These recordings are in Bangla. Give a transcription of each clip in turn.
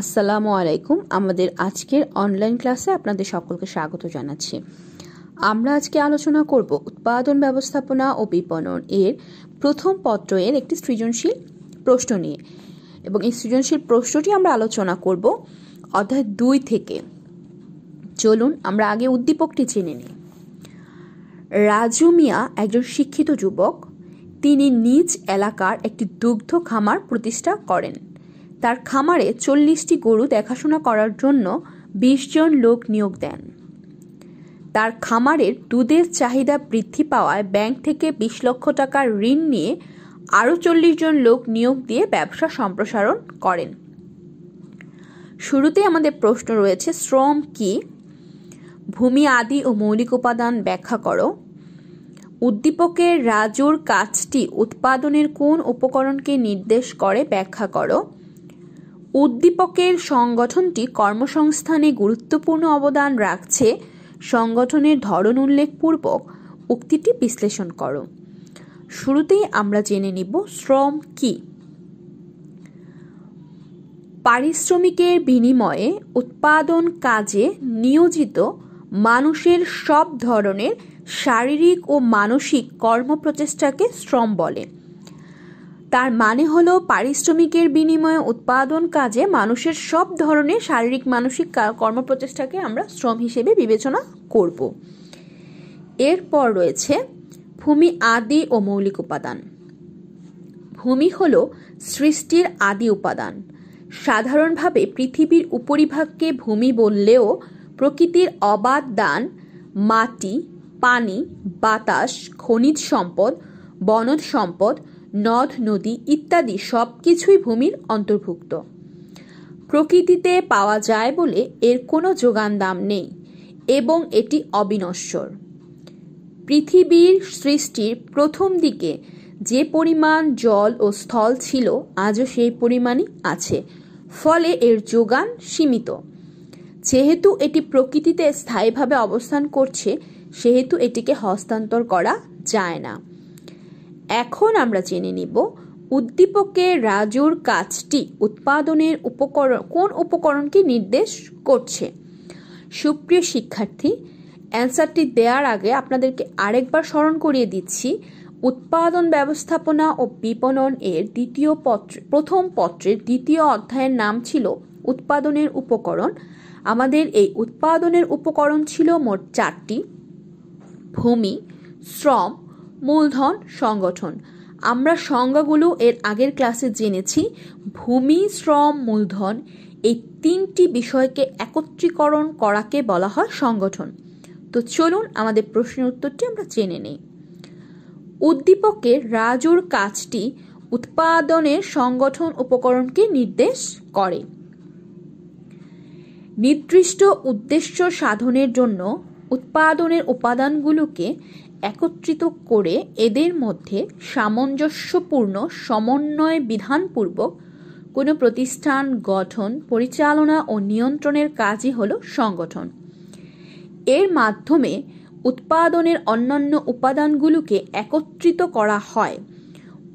আসসালামু আলাইকুম। আমাদের আজকের অনলাইন ক্লাসে আপনাদের সকলকে স্বাগত জানাচ্ছি। আমরা আজকে আলোচনা করব উৎপাদন ব্যবস্থাপনা ও বিপণন এর প্রথম পত্র এর একটি সৃজনশীল প্রশ্ন নিয়ে, এবং এই সৃজনশীল প্রশ্নটি আমরা আলোচনা করব অধ্যায় 2 থেকে। চলুন আমরা আগে উদ্দীপকটি জেনে নিই। রাজু মিয়া একজন শিক্ষিত যুবক। তিনি নিজ এলাকার একটি দুগ্ধ খামার প্রতিষ্ঠা করেন। তার খামারে 40টি গরু দেখাশোনা করার জন্য 20 জন লোক নিয়োগ দেন। তার খামারের দুধের চাহিদা বৃদ্ধি পাওয়ায় ব্যাংক থেকে 20 লক্ষ টাকার ঋণ নিয়ে আরও 40 জন লোক নিয়োগ দিয়ে ব্যবসা সম্প্রসারণ করেন। শুরুতে আমাদের প্রশ্ন রয়েছে, শ্রম কি? ভূমি আদি ও মৌলিক উপাদান ব্যাখ্যা করো। উদ্দীপকের রাজুর কাজটি উৎপাদনের কোন উপকরণকে নির্দেশ করে ব্যাখ্যা করো। উদ্দীপকের সংগঠনটি কর্মসংস্থানে গুরুত্বপূর্ণ অবদান রাখছে, সংগঠনের ধরন উল্লেখপূর্বক উক্তিটি বিশ্লেষণ করো। শুরুতেই আমরা জেনে নিব শ্রম কি। পারিশ্রমিকের বিনিময়ে উৎপাদন কাজে নিয়োজিত মানুষের সব ধরনের শারীরিক ও মানসিক কর্মপ্রচেষ্টাকে শ্রম বলে। তার মানে হলো, পারিশ্রমিকের বিনিময়ে উৎপাদন কাজে মানুষের সব ধরনের শারীরিক মানসিক কর্মপ্রচেষ্টাকে আমরা শ্রম হিসেবে বিবেচনা করব। এরপর রয়েছে ভূমি আদি ও মৌলিক উপাদান। ভূমি হলো সৃষ্টির আদি উপাদান। সাধারণভাবে পৃথিবীর উপরিভাগকে ভূমি বললেও প্রকৃতির অবাধ দান, মাটি, পানি, বাতাস, খনিজ সম্পদ, বনজ সম্পদ, নদ নদী ইত্যাদি সবকিছুই ভূমির অন্তর্ভুক্ত। প্রকৃতিতে পাওয়া যায় বলে এর কোনো যোগান দাম নেই এবং এটি অবিনশ্বর। পৃথিবীর সৃষ্টির প্রথম দিকে যে পরিমাণ জল ও স্থল ছিল আজও সেই পরিমাণই আছে, ফলে এর যোগান সীমিত। যেহেতু এটি প্রকৃতিতে স্থায়ীভাবে অবস্থান করছে, সেহেতু এটিকে হস্তান্তর করা যায় না। এখন আমরা জেনে নিব উদ্দীপকে রাজুর কাজটি উৎপাদনের কোন উপকরণকে নির্দেশ করছে। সুপ্রিয় শিক্ষার্থী, অ্যান্সারটি দেওয়ার আগে আপনাদেরকে আরেকবার স্মরণ করিয়ে দিচ্ছি, উৎপাদন ব্যবস্থাপনা ও বিপণন এর প্রথম পত্রের দ্বিতীয় অধ্যায়ের নাম ছিল উৎপাদনের উপকরণ। আমাদের এই উৎপাদনের উপকরণ ছিল মোট 4টি: ভূমি, শ্রম, মূলধন, সংগঠন। আমরা সংজ্ঞাগুলো এর আগের ক্লাসে জেনেছি। ভূমি, শ্রম, মূলধন এই 3টি বিষয়কে একত্রীকরণ করাকে বলা হয় সংগঠন। তো চলুন আমাদের প্রশ্নের উত্তরটি আমরা জেনে নেই। উদ্দীপকের রাজুর কাজটি উৎপাদনের সংগঠন উপকরণকে নির্দেশ করে। নির্দিষ্ট উদ্দেশ্য সাধনের জন্য উৎপাদনের উপাদানগুলোকে একত্রিত করে এদের মধ্যে সামঞ্জস্যপূর্ণ সমন্বয় বিধানপূর্বক কোনো প্রতিষ্ঠান গঠন, পরিচালনা ও নিয়ন্ত্রণের কাজই হলো সংগঠন। এর মাধ্যমে উৎপাদনের অন্যান্য উপাদানগুলোকে একত্রিত করা হয়।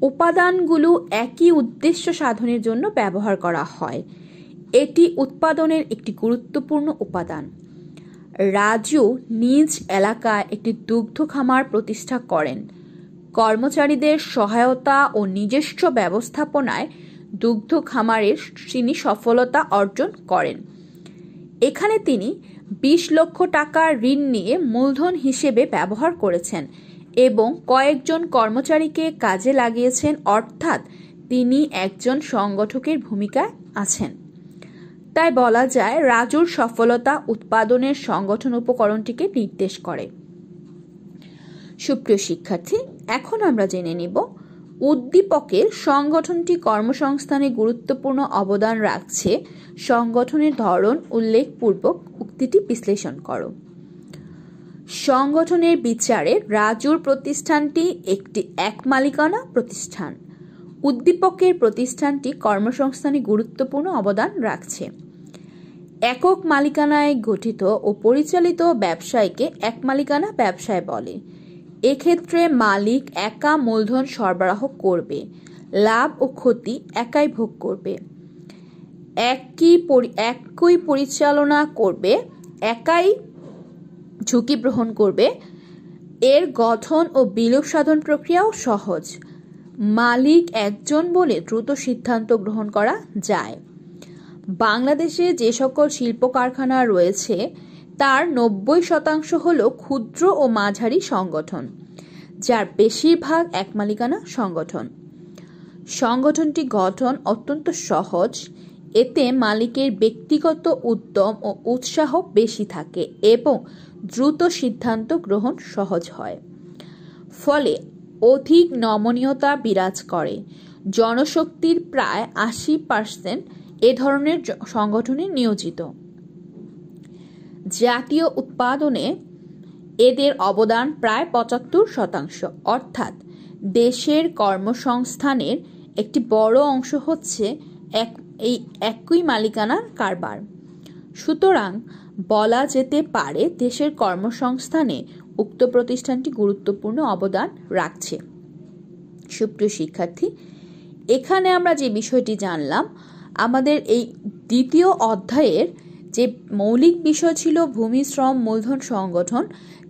উপাদানগুলো একই উদ্দেশ্য সাধনের জন্য ব্যবহার করা হয়। এটি উৎপাদনের একটি গুরুত্বপূর্ণ উপাদান। রাজু নিজ এলাকায় একটি দুগ্ধ খামার প্রতিষ্ঠা করেন। কর্মচারীদের সহায়তা ও নিজস্ব ব্যবস্থাপনায় দুগ্ধ খামারের তিনি সফলতা অর্জন করেন। এখানে তিনি 20 লক্ষ টাকার ঋণ নিয়ে মূলধন হিসেবে ব্যবহার করেছেন এবং কয়েকজন কর্মচারীকে কাজে লাগিয়েছেন, অর্থাৎ তিনি একজন সংগঠকের ভূমিকায় আছেন। তাই বলা যায় রাজুর সফলতা উৎপাদনের সংগঠন উপকরণটিকে নির্দেশ করে। সুপ্রিয় শিক্ষার্থী, এখন আমরা জেনে নিব উদ্দীপকের সংগঠনটি কর্মসংস্থানে গুরুত্বপূর্ণ অবদান রাখছে, সংগঠনের ধরন উল্লেখপূর্বক উক্তিটি বিশ্লেষণ করো। সংগঠনের বিচারে রাজুর প্রতিষ্ঠানটি একটি এক মালিকানা প্রতিষ্ঠান। উদ্দীপকের প্রতিষ্ঠানটি কর্মসংস্থানে গুরুত্বপূর্ণ অবদান রাখছে। একক মালিকানায় গঠিত ও পরিচালিত ব্যবসায়কে এক মালিকানা ব্যবসায় বলে। এক্ষেত্রে মালিক একা মূলধন সরবরাহ করবে, লাভ ও ক্ষতি একাই ভোগ করবে। একই পরিচালনা করবে, একাই ঝুঁকি গ্রহণ করবে। এর গঠন ও বিলোপ সাধন প্রক্রিয়াও সহজ। মালিক একজন বলে দ্রুত সিদ্ধান্ত গ্রহণ করা যায়। বাংলাদেশে যে সকল শিল্প কারখানা রয়েছে তার 90% হলো ক্ষুদ্র ও মাঝারি সংগঠন, যার বেশিরভাগ এক মালিকানা সংগঠন। সংগঠনটি গঠন অত্যন্ত সহজ, এতে মালিকের ব্যক্তিগত উদ্যম ও উৎসাহ বেশি থাকে এবং দ্রুত সিদ্ধান্ত গ্রহণ সহজ হয়। ফলে অধিক নমনীয়তা বিরাজ করে। জনশক্তির প্রায় 80% এ ধরনের সংগঠনে নিয়োজিত। জাতীয় উৎপাদনে এদের অবদান প্রায় 75%, অর্থাৎ দেশের কর্মসংস্থানের একটি বড় অংশ হচ্ছে এই একই মালিকানার কারবার। সুতরাং বলা যেতে পারে দেশের কর্মসংস্থানে উক্ত প্রতিষ্ঠানটি গুরুত্বপূর্ণ অবদান রাখছে। সুপ্রিয় শিক্ষার্থী, এখানে আমরা যে বিষয়টি জানলাম, আমাদের এই দ্বিতীয় অধ্যায়ের যে মৌলিক বিষয় ছিল ভূমি, শ্রম, মূলধন, সংগঠন,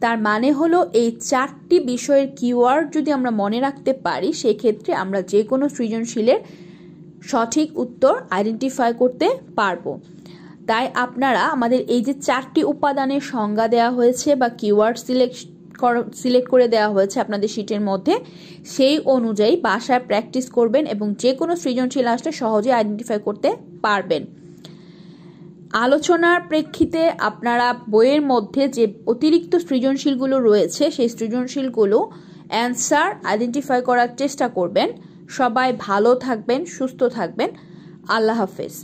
তার মানে হলো এই 4টি বিষয়ের কিওয়ার্ড যদি আমরা মনে রাখতে পারি, সেক্ষেত্রে আমরা যে কোনো সৃজনশীলের সঠিক উত্তর আইডেন্টিফাই করতে পারবো। তাই আপনারা আমাদের এই যে 4টি উপাদানের সংজ্ঞা দেওয়া হয়েছে বা কিওয়ার্ড সিলেক্ট করে দেওয়া হয়েছে আপনাদের শীটের মধ্যে, সেই অনুযায়ী বাসায় প্র্যাকটিস করবেন এবং যে কোনো সৃজনশীল আসলে সহজে আইডেন্টিফাই করতে পারবেন। আলোচনার প্রেক্ষিতে আপনারা বইয়ের মধ্যে যে অতিরিক্ত সৃজনশীলগুলো রয়েছে সেই সৃজনশীলগুলো অ্যান্সার আইডেন্টিফাই করার চেষ্টা করবেন। সবাই ভালো থাকবেন, সুস্থ থাকবেন। আল্লাহ হাফেজ।